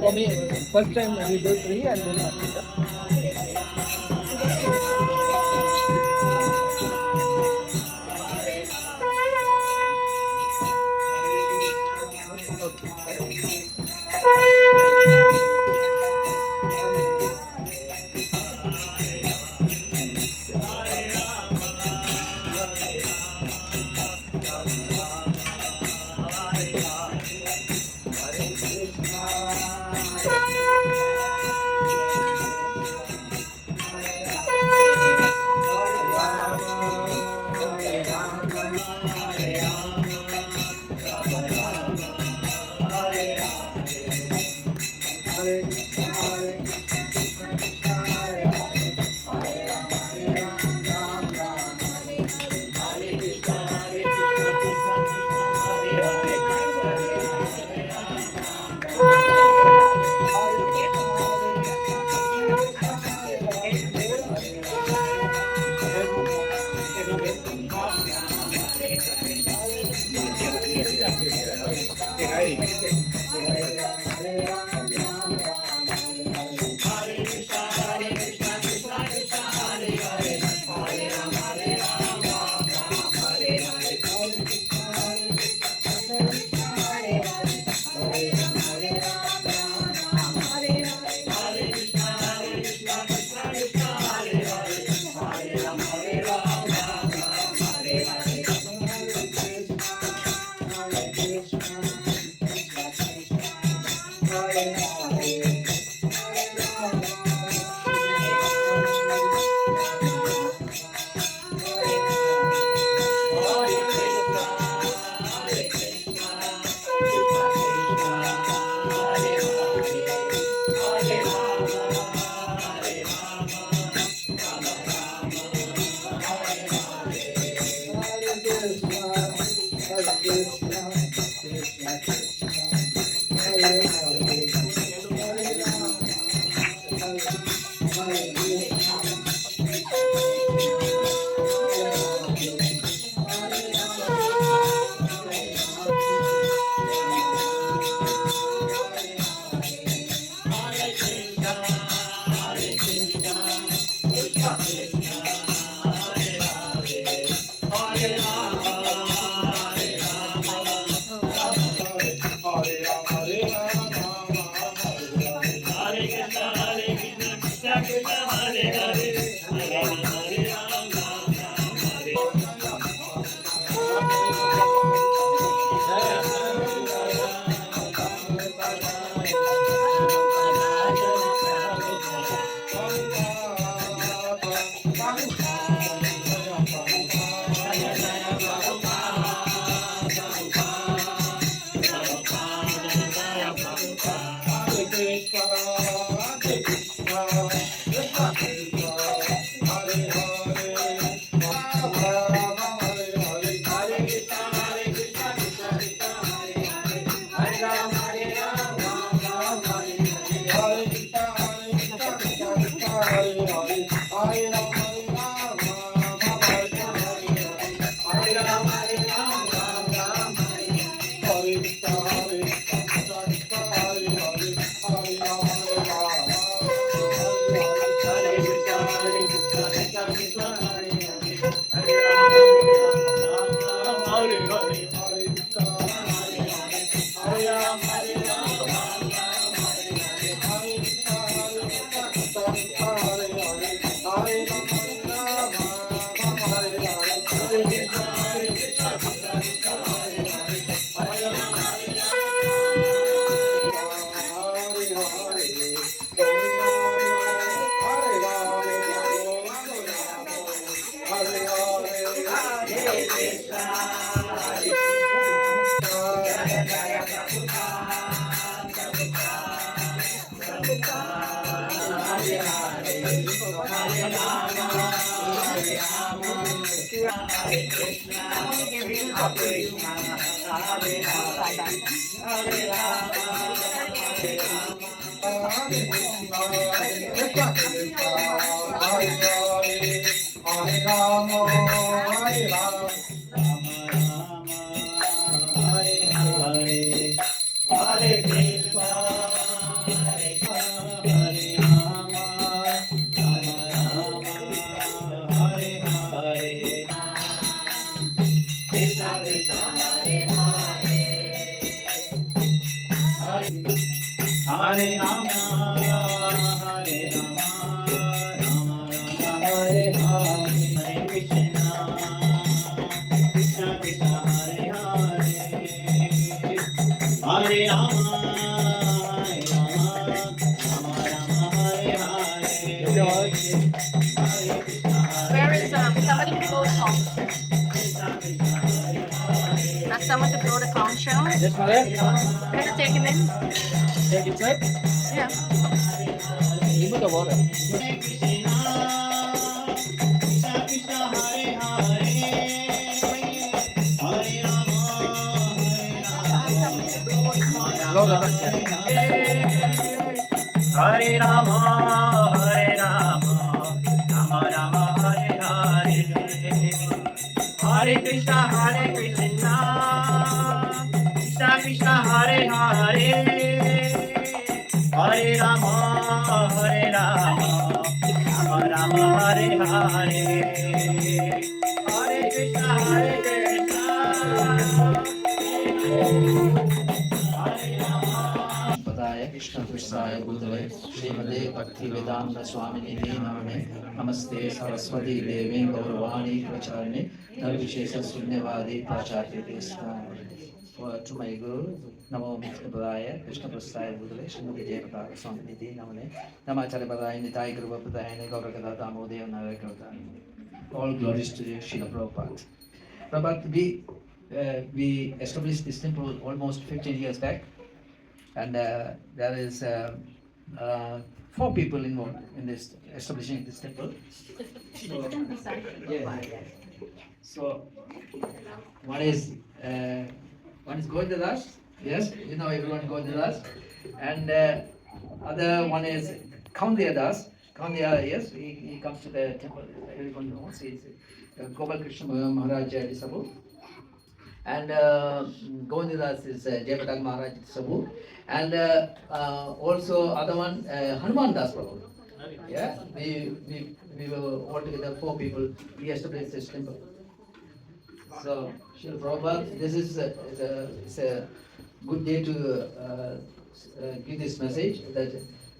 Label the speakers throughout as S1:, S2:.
S1: For me, first time we do 3 and then after.
S2: Where is somebody can blow the conch? Ask someone to blow the conch shell.
S1: Yes, mother.
S2: Can you take him in?
S1: Take it, sir.
S2: Yeah.
S1: Remove the water. Blow the conch.
S3: Hare Rama, Hare Rama, Rama Rama, Hare Hare, Hare Krishna, Krishna Krishna, Hare Hare, Hare Rama, Hare Rama, Rama Rama, Hare Hare, Hare Krishna, Krishna.
S4: पदाय Krishna कृष्णाय बुधवे श्रीमदे भक्ति वेदांत स्वामी निधि नामे नमस्ते सरस्वती देवी गौरवाणी प्रचारिणे निर्विशेष शून्यवादी पाश्चात्य to my guru namo Mr. Padaya Krishna Prasthaya Budale Srimati Jayapataka Swami Nidhi Namane Namacharya Padaya Nitai Guru Padaya Gaurakada Damodaya Narakada. All glories to Srila Prabhupada. Prabhupada, we established this temple almost 15 years back. And there is 4 people involved in this establishing this temple. So one is Govindadas. Yes, you know everyone Govindadas, and other one is Kaundiya Das. Kaundiya, yes, he comes to the temple. Everyone knows he's Gopal Krishna Maharaj Disabu. And Govindadas is Jayapataka Maharaj Sabu, and also other one Hanuman Das Prabhu. Yeah, we were all together 4 people. We established this temple. So Srila Prabhupada, this is it's a good day to give this message that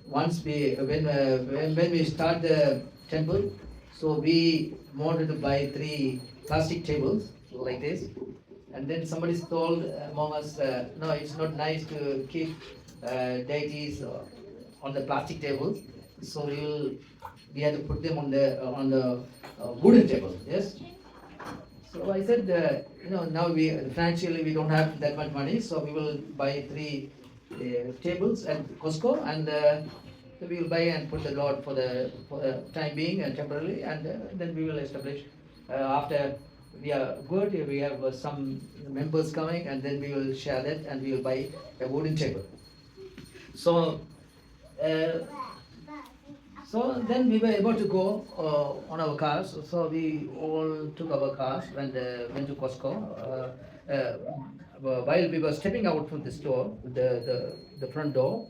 S4: once when we start the temple, so we wanted to buy 3 plastic tables like this. And then somebody told among us, no, it's not nice to keep deities on the plastic tables. So we had to put them on the wooden table. Yes. So I said, now financially we don't have that much money, so we will buy 3 tables at Costco, and so we will buy and put the Lord for the time being and temporarily, and then we will establish after. We are good, we have some members coming, and then we will share that and we will buy a wooden table. So then we were able to go on our cars. So we all took our cars and went to Costco. While we were stepping out from the store, the front door,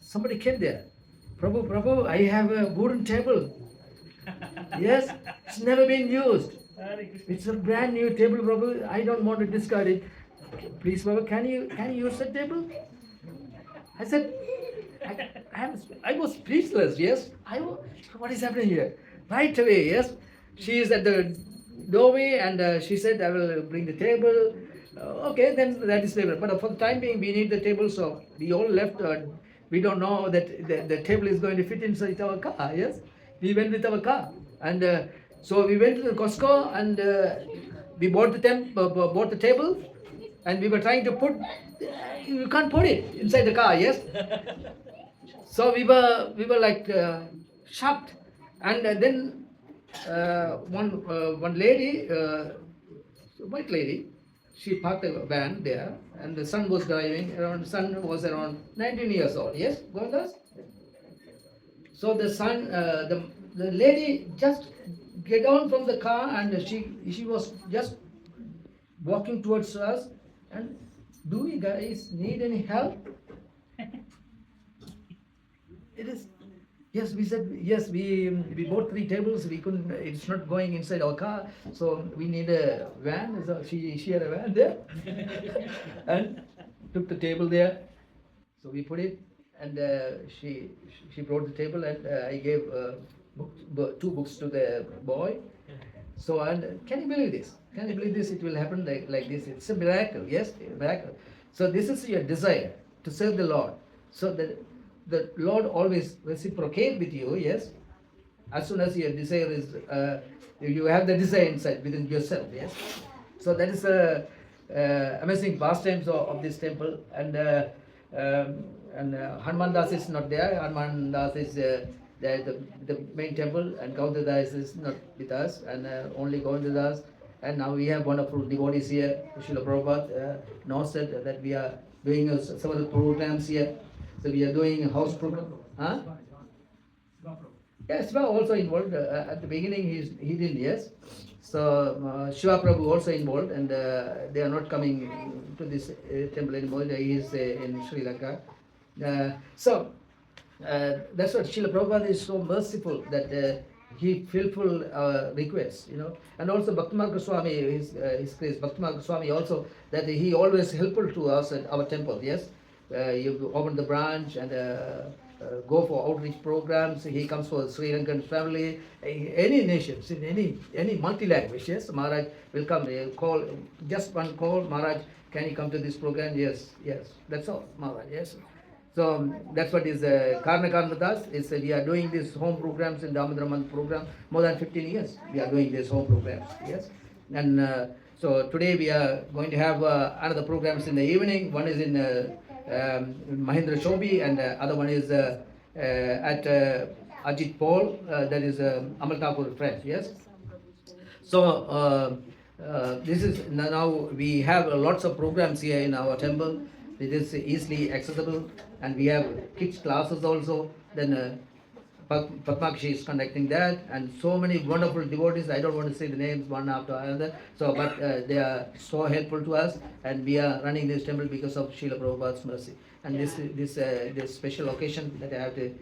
S4: somebody came there. Prabhu, I have a wooden table. Yes, it's never been used. It's a brand new table, Prabhu. I don't want to discard it. Please, Prabhu, can you use the table? I said, I was speechless. Yes, what is happening here? Right away, yes. She is at the doorway, and she said, I will bring the table. Okay, then that is later. But for the time being, we need the table, so we all left. We don't know that the table is going to fit inside our car. Yes, we went with our car, and so we went to the Costco, and we bought bought the table, and we were trying to put. You can't put it inside the car. Yes. So we were like shocked, and then one lady, white lady, she parked a van there, and the son was driving. Son was around 19 years old. Yes, Govindas. So the son, the lady just get down from the car, and she was just walking towards us. And do you guys need any help? It is. Yes, we said yes. We bought 3 tables. We couldn't. It's not going inside our car, so we need a van. So she had a van there, and took the table there. So we put it, and she brought the table, and I gave 2 books to the boy. So, and can you believe this? Can you believe this? It will happen like this. It's a miracle. Yes, a miracle. So this is your desire to serve the Lord. So that the Lord always reciprocate with you, yes. As soon as your desire is, you have the desire inside within yourself, yes. So that is a amazing pastimes of this temple, and Hanuman Das is not there. Hanuman Das is the main temple, and Gaunda Das is not with us, and only Gaunda Das. And now we have wonderful devotees here. Srila Prabhupada knows that we are doing several programs here. So we are doing a house program. Huh? Yes, Shiva also involved. At the beginning, he didn't, yes. So Shiva Prabhu also involved, and they are not coming to this temple anymore. He is in Sri Lanka. So that's what Srila Prabhupada is so merciful that he fulfilled our requests, you know. And also Bhaktimarga Swami, his grace, Bhaktimarga Swami also, that he always helpful to us at our temple, yes. You open the branch and go for outreach programs. He comes for Sri Lankan family, any nations, in any multi-language. Yes, Maharaj will come. Call, just one call, Maharaj, can you come to this program? Yes, that's all, Maharaj. Yes. So that's what is Karna Das. Is we are doing these home programs in Damodar Month program more than 15 years. We are doing these home programs. Yes, and so today we are going to have another programs in the evening. One is in Mahindra Shobi, and other one is at Ajit Paul, that is Amal Thakur French, yes. So this is now we have lots of programs here in our temple. It is easily accessible, and we have kids classes also. Then Padmakshi is conducting that, and so many wonderful devotees. I don't want to say the names one after another. So, but they are so helpful to us, and we are running this temple because of Srila Prabhupada's mercy. And this special occasion that I have to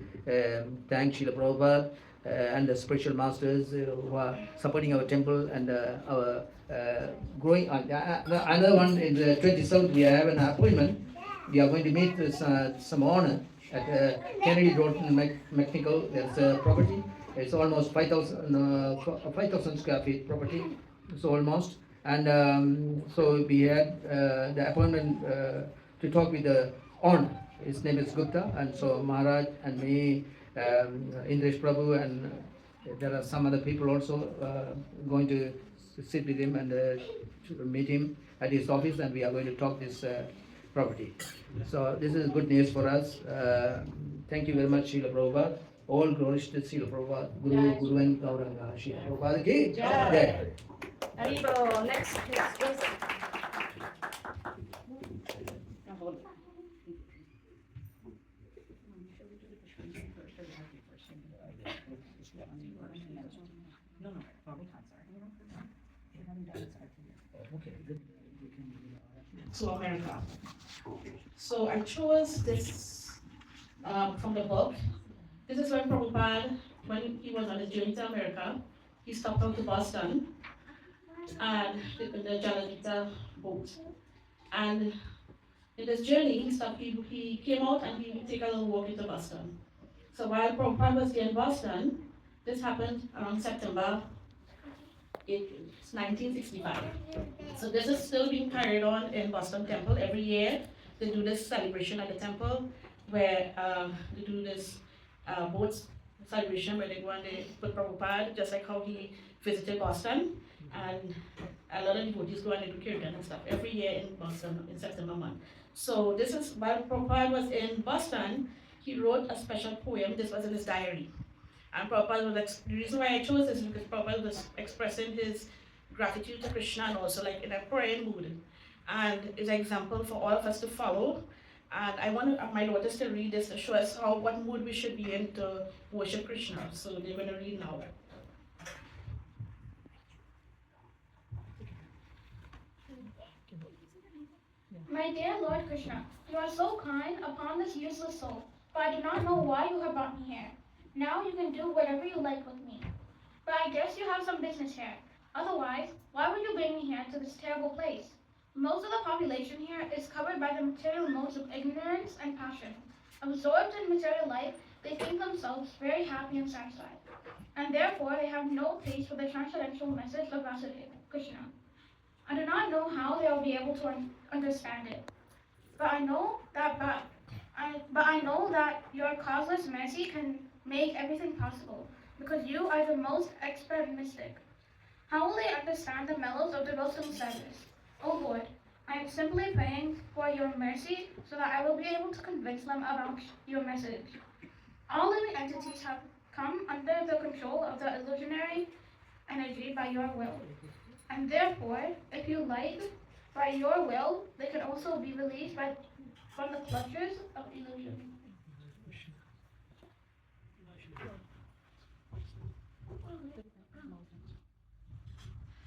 S4: thank Srila Prabhupada and the spiritual masters who are supporting our temple and our growing. Another one in the 27th, we have an appointment. We are going to meet with some honor at Kennedy Road in Mechanical. There's a property. It's almost 5,000 square feet property. So almost. And so we had the appointment to talk with the owner. His name is Gupta. And so Maharaj and me, Indresh Prabhu, and there are some other people also going to sit with him and meet him at his office, and we are going to talk this property. So this is good news for us. Thank you very much, Srila Prabhupada. All glories to Srila Prabhupada, Guru and Gauranga. Srila Prabhupada ki jai.
S2: Haribo, next please.
S5: To America. So I chose this from the book. This is when Prabhupada, when he was on his journey to America, he stopped out to Boston and the Jalanita boat. And in this journey, he came out and he took a little walk into Boston. So while Prabhupada was in Boston, this happened around September 1965. So this is still being carried on in Boston Temple. Every year they do this celebration at the temple where they do this boat celebration where they go and they put Prabhupada, just like how he visited Boston. And a lot of devotees go and they do kirtan and stuff every year in Boston in September month. So this is, while Prabhupada was in Boston, he wrote a special poem. This was in his diary. And Prabhupada was, the reason why I chose this is because Prabhupada was expressing his gratitude to Krishna and also like in a praying mood. And it's an example for all of us to follow. And I want my daughters to read this to show us what mood we should be in to worship Krishna. So they're going to read now.
S6: My dear Lord Krishna, you are so kind upon this useless soul, but I do not know why you have brought me here. Now you can do whatever you like with me. But I guess you have some business here. Otherwise, why would you bring me here to this terrible place? Most of the population here is covered by the material modes of ignorance and passion. Absorbed in material life, they think themselves very happy and satisfied. And therefore, they have no taste for the transcendental message of Vasudeva, Krishna. I do not know how they will be able to understand it. But I know that your causeless mercy can make everything possible, because you are the most expert mystic. How will they understand the mellows of devotional service? Oh Lord, I am simply praying for your mercy so that I will be able to convince them about your message. All living entities have come under the control of the illusionary energy by your will. And therefore, if you like, by your will, they can also be released from the clutches of illusion.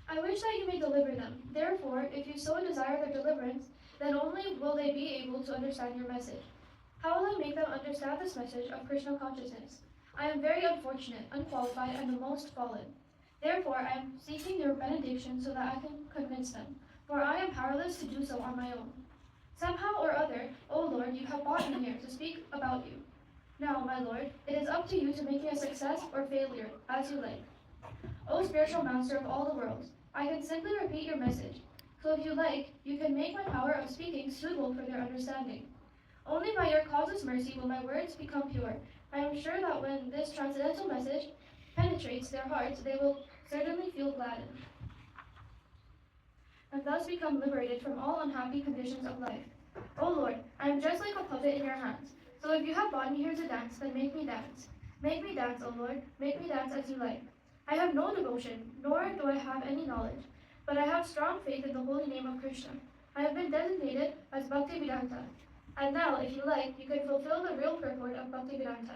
S6: I wish that you may deliver them. Therefore, if you so desire their deliverance, then only will they be able to understand your message. How will I make them understand this message of Krishna consciousness? I am very unfortunate, unqualified, and the most fallen. Therefore, I am seeking your benediction so that I can convince them, for I am powerless to do so on my own. Somehow or other, O Lord, you have brought me here to speak about you. Now, my Lord, it is up to you to make me a success or failure, as you like. O spiritual master of all the worlds, I can simply repeat your message. So if you like, you can make my power of speaking suitable for their understanding. Only by your causeless mercy will my words become pure. I am sure that when this transcendental message penetrates their hearts, they will certainly feel gladdened, and thus become liberated from all unhappy conditions of life. O Lord, I am just like a puppet in your hands. So if you have brought me here to dance, then make me dance. Make me dance, O Lord, make me dance as you like. I have no devotion, nor do I have any knowledge, but I have strong faith in the holy name of Krishna. I have been designated as Bhaktivedanta. And now, if you like, you can fulfill the real purport of Bhaktivedanta.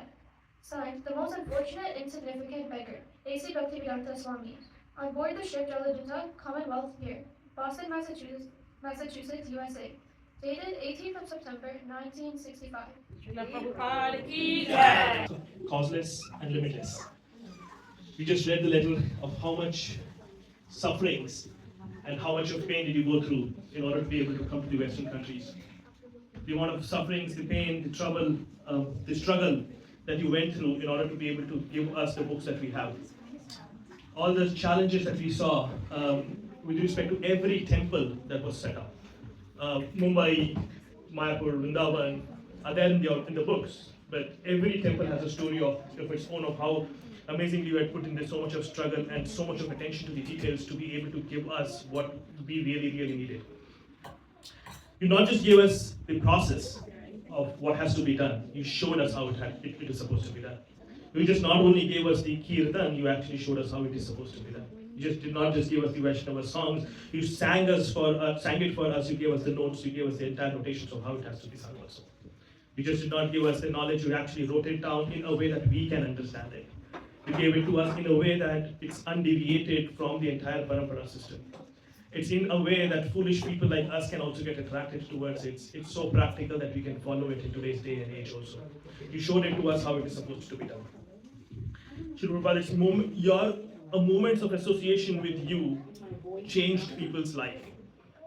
S6: Signed, the most unfortunate, insignificant beggar, A.C. Bhaktivedanta Swami. On board the ship Jaladutta, Commonwealth Pier, Boston, Massachusetts, USA. Dated 18th of September, 1965.
S5: Srila Prabhupada ki jai.
S7: Causeless and limitless. We just read the letter of how much sufferings and how much of pain did you go through in order to be able to come to the Western countries. The amount of sufferings, the pain, the trouble, the struggle that you went through in order to be able to give us the books that we have. All the challenges that we saw with respect to every temple that was set up. Mumbai, Mayapur, Vrindavan are there in the books, but every temple has a story of its own, of how amazingly you had put in there so much of struggle and so much of attention to the details to be able to give us what we really, really needed. You not just gave us the process of what has to be done, you showed us how it is supposed to be done. You just not only gave us the kirtan, you actually showed us how it is supposed to be done. You just did not just give us the Vaishnava songs, you sang it for us, you gave us the notes, you gave us the entire notations of how it has to be sung also. You just did not give us the knowledge, you actually wrote it down in a way that we can understand it. You gave it to us in a way that it's undeviated from the entire parampara system. It's in a way that foolish people like us can also get attracted towards it. It's so practical that we can follow it in today's day and age also. You showed it to us how it is supposed to be done. Srila Prabhupada, your a moments of association with you changed people's life.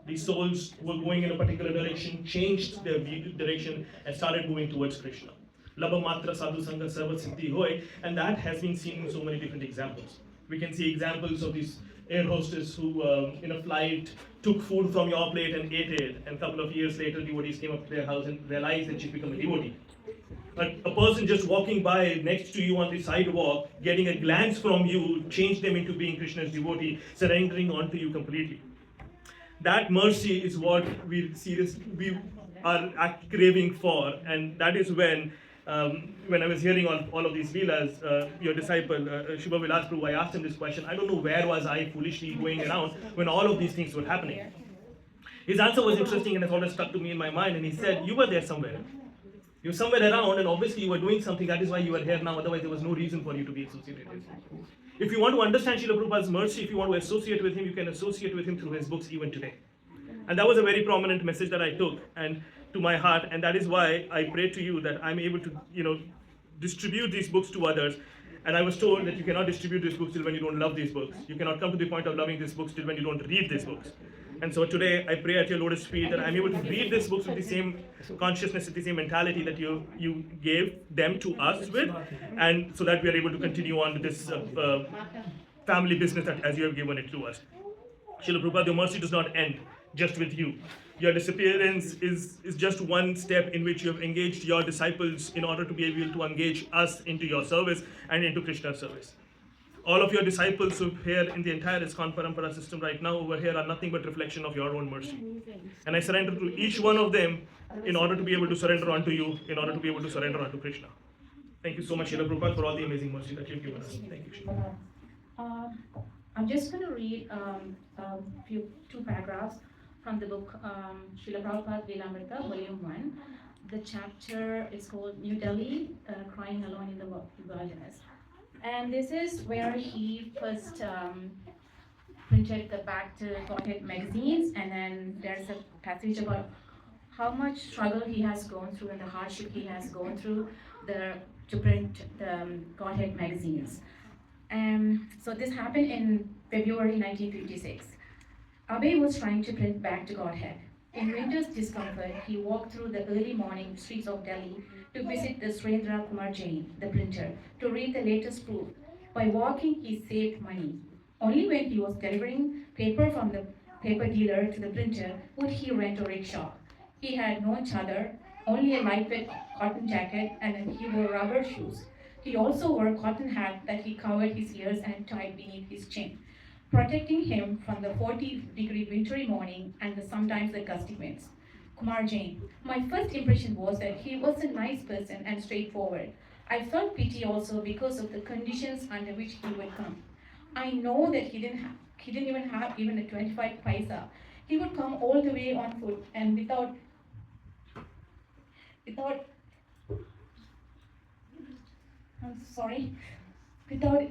S7: These souls were going in a particular direction, changed their direction, and started moving towards Krishna. Labha matra sadhu sangha sarva siddhi hoy, and that has been seen in so many different examples. We can see examples of these air hostess who, in a flight, took food from your plate and ate it, and a couple of years later, devotees came up to their house and realized that she'd become a devotee. A person just walking by next to you on the sidewalk, getting a glance from you, changed them into being Krishna's devotee, surrendering onto you completely. That mercy is what we are craving for, and that is when I was hearing all of these leelas, your disciple Shubha Vilas Prabhu, I asked him this question. I don't know where was I foolishly going around when all of these things were happening. His answer was interesting and it's always stuck to me in my mind, and he said, you were there somewhere. You were somewhere around, and obviously you were doing something, that is why you are here now, otherwise there was no reason for you to be associated with him. If you want to understand Srila Prabhupada's mercy, if you want to associate with him, you can associate with him through his books even today. And that was a very prominent message that I took and to my heart, and that is why I pray to you that I'm able to, distribute these books to others. And I was told that you cannot distribute these books till when you don't love these books. You cannot come to the point of loving these books till when you don't read these books. And so today I pray at your lotus feet that I'm able to read these books with the same consciousness, with the same mentality that you gave them to us with, and so that we are able to continue on with this family business that as you have given it to us. Srila Prabhupada, your mercy does not end just with you. Your disappearance is just one step in which you have engaged your disciples in order to be able to engage us into your service and into Krishna's service. All of your disciples who are here in the entire ISKCON Parampara system right now over here are nothing but reflection of your own mercy. And I surrender to each one of them in order to be able to surrender unto you, in order to be able to surrender unto Krishna. Thank you so much, Srila Prabhupada, for all the amazing mercy that you've given us. Thank you, Srila.
S2: I'm just going to read two paragraphs from the book Srila Prabhupada Lilamrita, Volume 1. The chapter is called New Delhi, Crying Alone in the Wilderness. And this is where he first printed the Back to Godhead magazines, and then there's a passage about how much struggle he has gone through and the hardship he has gone through to print the Godhead magazines. So this happened in February 1956. Abe was trying to print Back to Godhead. In winter's discomfort, he walked through the early morning streets of Delhi to visit the Srila Kumar Jain, the printer, to read the latest proof. By walking, he saved money. Only when he was delivering paper from the paper dealer to the printer would he rent a rickshaw. He had no chadar, only a lightweight cotton jacket, and he wore rubber shoes. He also wore a cotton hat that he covered his ears and tied beneath his chin, protecting him from the 40-degree wintry morning and sometimes the gusty winds. Kumar Jain. My first impression was that he was a nice person and straightforward. I felt pity also because of the conditions under which he would come. I know that he didn't even have even a 25 paisa. He would come all the way on foot and without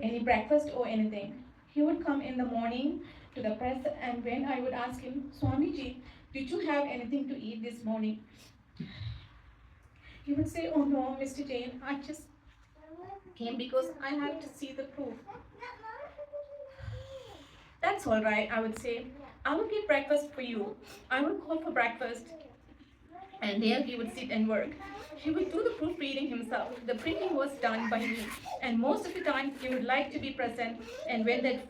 S2: any breakfast or anything. He would come in the morning to the press, and when I would ask him, Swamiji, did you have anything to eat this morning? He would say, oh no, Mr. Jain, I just came because I have to see the proof. That's all right, I would say. I will get breakfast for you. I will call for breakfast. And there he would sit and work. He would do the proofreading himself. The printing was done by me. And most of the time, he would like to be present. And when that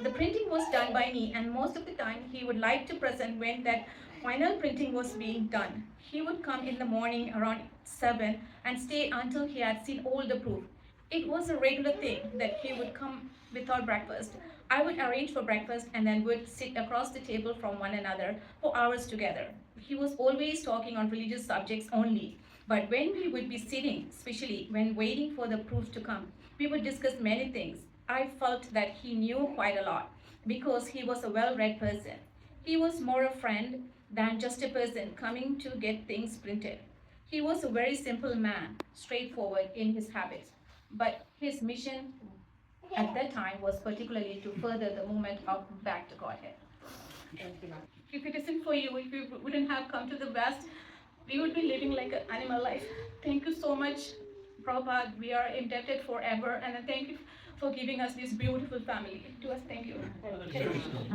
S2: the printing was done by me, and most of the time he would like to present when that final printing was being done. He would come in the morning around 7 and stay until he had seen all the proof. It was a regular thing that he would come without breakfast. I would arrange for breakfast and then would sit across the table from one another for hours together. He was always talking on religious subjects only. But when we would be sitting, especially when waiting for the proof to come, we would discuss many things. I felt that he knew quite a lot because he was a well-read person. He was more a friend than just a person coming to get things printed. He was a very simple man, straightforward in his habits. But his mission at that time was particularly to further the movement of Back to Godhead. If it isn't for you, if you wouldn't have come to the West, we would be living like an animal life. Thank you so much, Prabhupada, we are indebted forever, and I thank you for giving us this beautiful family. To us, thank you.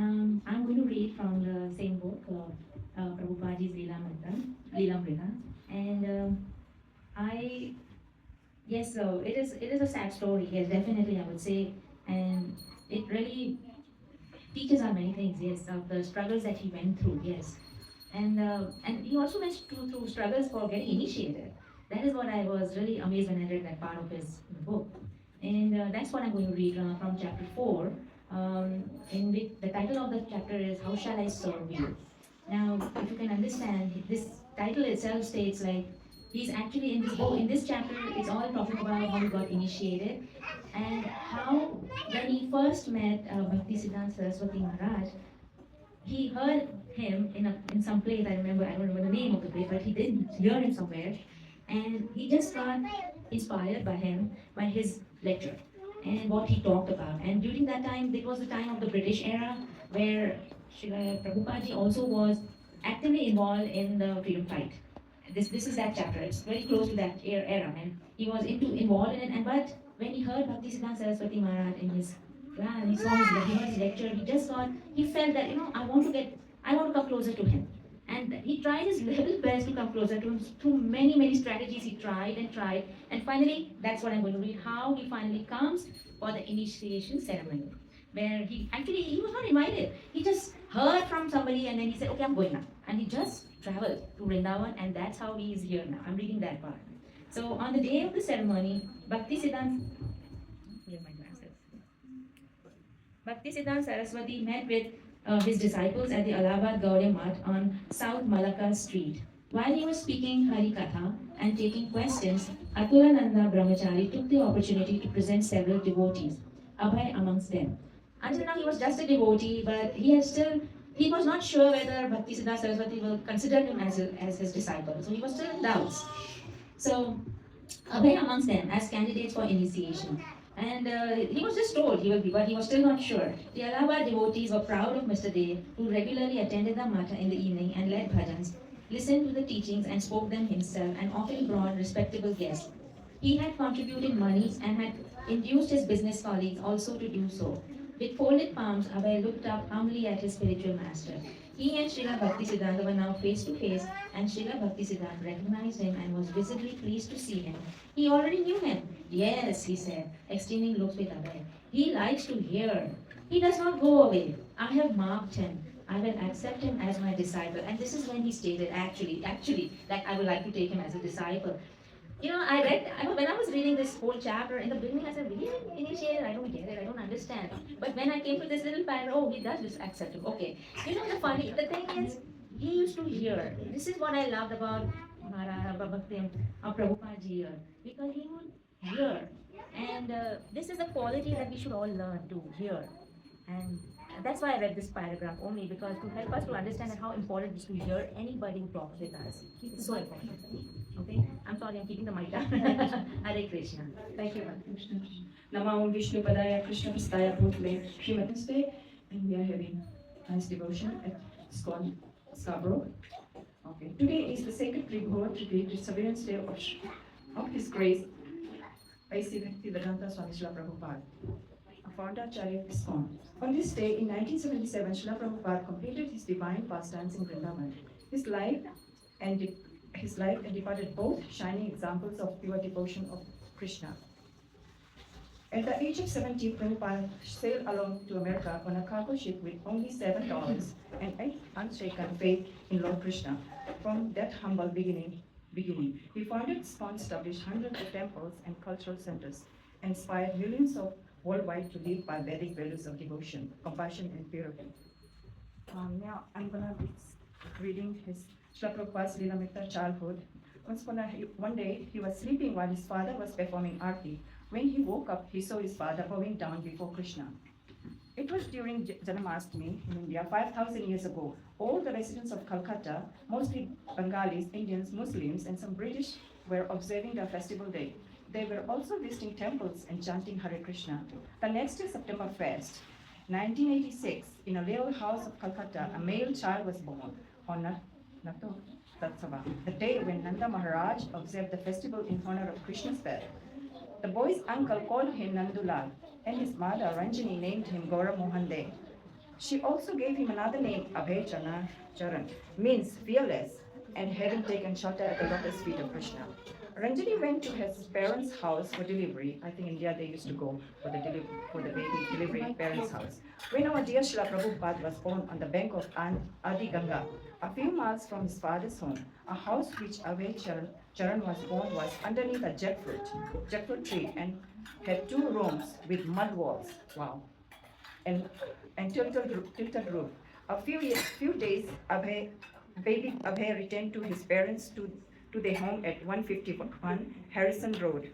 S8: I'm going to read from the same book, Prabhupada's Leelamrita, and yes, so it is a sad story. Yes, definitely, I would say, and it really teaches us many things. Yes, of the struggles that he went through. Yes, and he also went through struggles for getting initiated. That is what I was really amazed when I read that part of his book, and that's what I'm going to read from chapter 4. In which the title of the chapter is "How Shall I Serve You?" Now, if you can understand, this title itself states like he's actually in this book, in this chapter, it's all talking about how he got initiated and how when he first met Bhaktisiddhanta Saraswati Maharaj, he heard him in some place. I don't remember the name of the place, but he did hear him somewhere, and he just got inspired by him, by his lecture and what he talked about. And during that time, it was the time of the British era, where Srila Prabhupada also was actively involved in the freedom fight. This is that chapter. It's very close to that era, and he was involved in it. And but when he heard Bhaktisiddhanta Saraswati Maharaj in his class, he saw his lecture, he felt that I want to come closer to him. And he tried his level best to come closer to him through many strategies. He tried and tried, and finally, that's what I'm going to read. How he finally comes for the initiation ceremony, where he was not invited. He just heard from somebody, and then he said, "Okay, I'm going now," and he just traveled to Vrindavan, and that's how he is here now. I'm reading that part. So on the day of the ceremony, Bhaktisiddhanta Saraswati met with his disciples at the Allahabad Gaudiya Math on South Malacca Street. While he was speaking Hari Katha and taking questions, Atulananda Brahmachari took the opportunity to present several devotees, Abhay amongst them. Until now, he was just a devotee, but he was not sure whether Bhaktisiddhanta Saraswati will consider him as his disciple. So he was still in doubts. So Abhay amongst them as candidates for initiation. And he was just told he will be, but he was still not sure. The Allahabad devotees were proud of Mr. Dev, who regularly attended the matha in the evening and led bhajans, listened to the teachings and spoke them himself, and often brought respectable guests. He had contributed monies and had induced his business colleagues also to do so. With folded palms, Abhay looked up humbly at his spiritual master. He and Srila Bhaktisiddhanta were now face to face, and Srila Bhaktisiddhanta recognized him and was visibly pleased to see him. He already knew him. Yes, he said, exchanging looks with Abhay. He likes to hear. He does not go away. I have marked him. I will accept him as my disciple. And this is when he stated, actually, that I would like to take him as a disciple. When I was reading this whole chapter, in the beginning I said, really? Initiated? I don't get it, I don't understand. But when I came to this little paragraph, oh, he does just accept him. Okay. The thing is, he used to hear. This is what I loved about Prabhupada here, because he would hear. And this is a quality that we should all learn to hear. And that's why I read this paragraph only, because to help us to understand how important it is to hear anybody who talks with us. It's so important. Okay? I'm sorry, I'm keeping the mic down. Hare Krishna.
S9: Thank you, Krishna. Namo Vishnu Padaya Krishna Prastaya Bhutale Srimati Day, and we are having nice devotion at ISKCON Scarborough. Okay. Today is the sacred Prabhupada retreat, Disappearance Day of His Grace, A.C. Bhaktivedanta Swami Srila Prabhupada, a founder Charya of ISKCON. On this day in 1977, Srila Prabhupada completed his divine pastimes in Vrindavan. His life and departed both shining examples of pure devotion of Krishna. At the age of 17, Prabhupada sailed alone to America on a cargo ship with only $7 and an unshaken faith in Lord Krishna. From that humble beginning, he founded ISKCON, established hundreds of temples and cultural centers, and inspired millions of worldwide to live by Vedic values of devotion, compassion, and purity. Now I'm gonna be reading his Srila Prabhupada's Leelamrita childhood. One day he was sleeping while his father was performing arti. When he woke up, he saw his father bowing down before Krishna. It was during Janmashtami in India 5,000 years ago. All the residents of Calcutta, mostly Bengalis, Indians, Muslims, and some British, were observing the festival day. They were also visiting temples and chanting Hare Krishna. The next day, September 1st, 1986, in a little house of Calcutta, a male child was born. On Tatsava, the day when Nanda Maharaj observed the festival in honor of Krishna's birth. The boy's uncle called him Nandulal, and his mother Ranjani named him Gaura Mohan De. She also gave him another name, Abhay Charan, means fearless, and having taken shelter at the lotus feet of Krishna. Ranjani went to his parents' house for delivery. I think in India they used to go for the baby delivery parents' house. When our dear Srila Prabhupada was born on the bank of Adi Ganga, a few miles from his father's home, a house which Abhay Charan was born was underneath a jackfruit tree and had 2 rooms with mud walls. Wow. And tilted roof. A few days, baby Abhay returned to his parents to their home at 151 Harrison Road.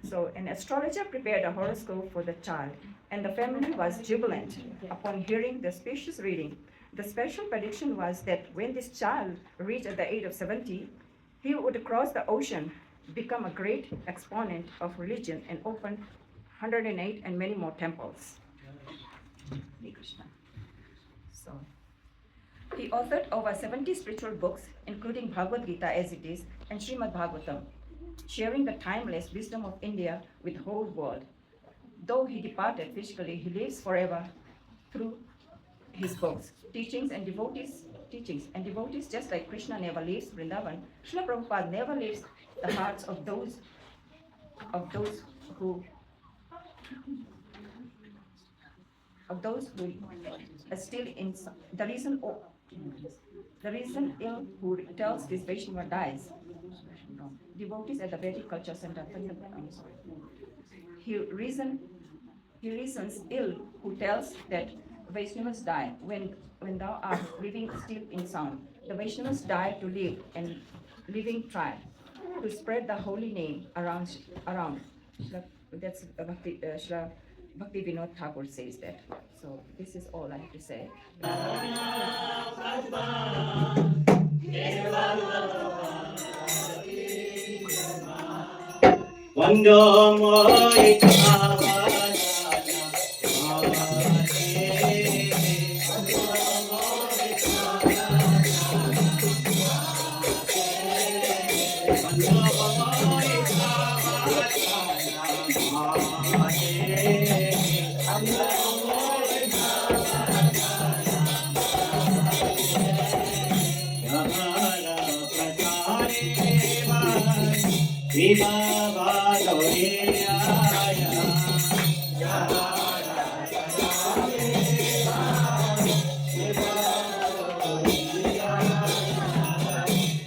S9: So an astrologer prepared a horoscope for the child, and the family was jubilant upon hearing the specious reading. The special prediction was that when this child reached the age of 70, he would cross the ocean, become a great exponent of religion, and open 108 and many more temples. So, he authored over 70 spiritual books, including Bhagavad Gita as it is and Srimad Bhagavatam, sharing the timeless wisdom of India with the whole world. Though he departed physically, he lives forever through his books, teachings, and devotees. Just like Krishna never leaves Vrindavan, Srila Prabhupada never leaves the hearts of those who are still in the reason ill who tells this Vaishnava dies. Devotees at the Vedic Culture Center. He reasons ill who tells that Vaishnavas die when thou art living still in sound. The Vaishnavas die to live and living try to spread the holy name around. That's Srila Bhakti Vinod Thakur says that. So this is all I have to say.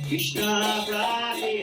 S3: Krishna Prati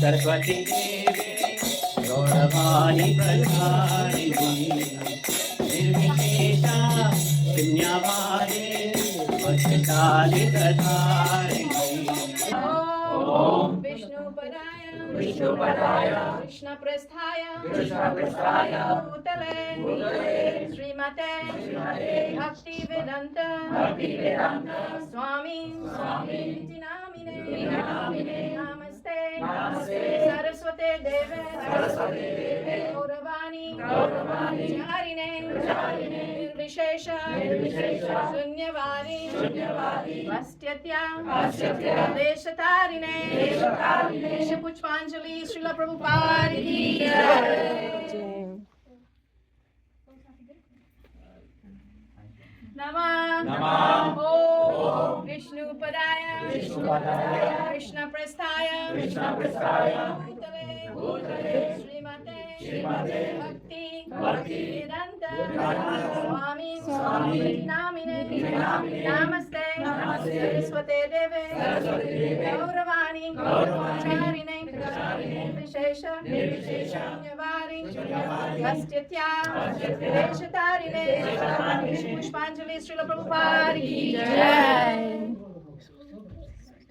S3: Saraswati देवी गौरवाणी प्रधारिणी निर्विशेषा शून्यवादी वक्षशाली प्रधारिणी
S5: ओम विष्णुपदाय कृष्णप्रस्थाय भूतले श्रीमते भक्तिवेदांत स्वामी इति नामिने नमस्ते सरस्वते देवे गौरवाणी चारिणे निर्विशेष शून्यवादी वस्त्यत्या देशतारिणे पुष्पांजलि श्रीला प्रभुपाद की जय। नमः ओम विष्णुपदाय कृष्णप्रस्थाय भूतले श्रीमते भक्ति वेदांत स्वामी नामिने नमस्ते सरस्वते देवे गौरवाणी चारिणे निर्विशेष शून्यवादी वस्त्यत्या देशतारिणे पुष्पांजलि श्रीला प्रभुपाद की जय।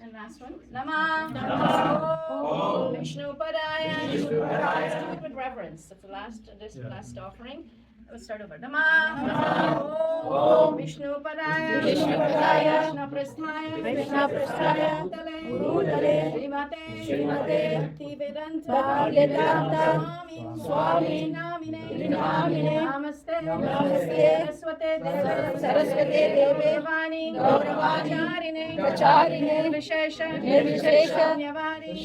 S5: And last one. Namah Vishnupadaya. With reverence. That's the last offering. Let's start over. Namah Vishnupadaya. Krishnaprasthaya. Bhutale. Srimate. Bhaktivedanta. Swami. Namine. Namaste. Saraswate Deve. Vani. Gauravacharine. Nirvishesha.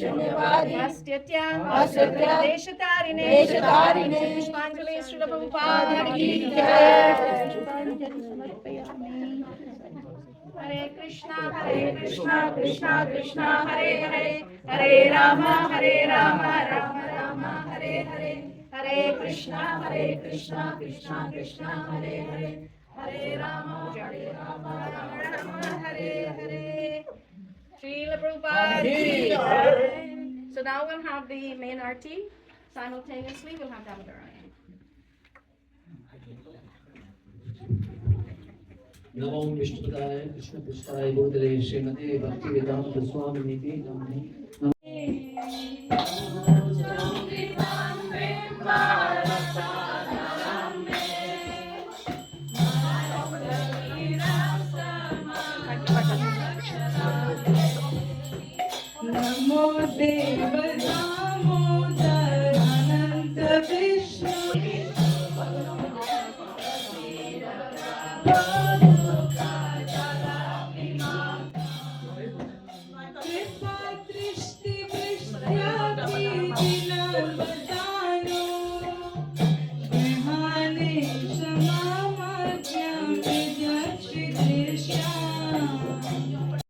S5: Shunyavadi. Vastyatya. Deshatarine. Pushpanjali Srila Prabhupada ki jai. Hare Krishna, Krishna Krishna, Hare Hare, Hare Rama, Rama Rama, Hare Hare, Hare Krishna, Krishna Krishna, Hare Hare, Hare Rama, Rama, Hare Hare. Srila Prabhupada ki jai. So now we'll have the main arti. Simultaneously, we'll have Damodara.
S4: नमो विष्णुपदाय कृष्णपृष्ठाय भूतले श्रीमते भक्तिवेदांत स्वामिने नमः।
S9: नमो देव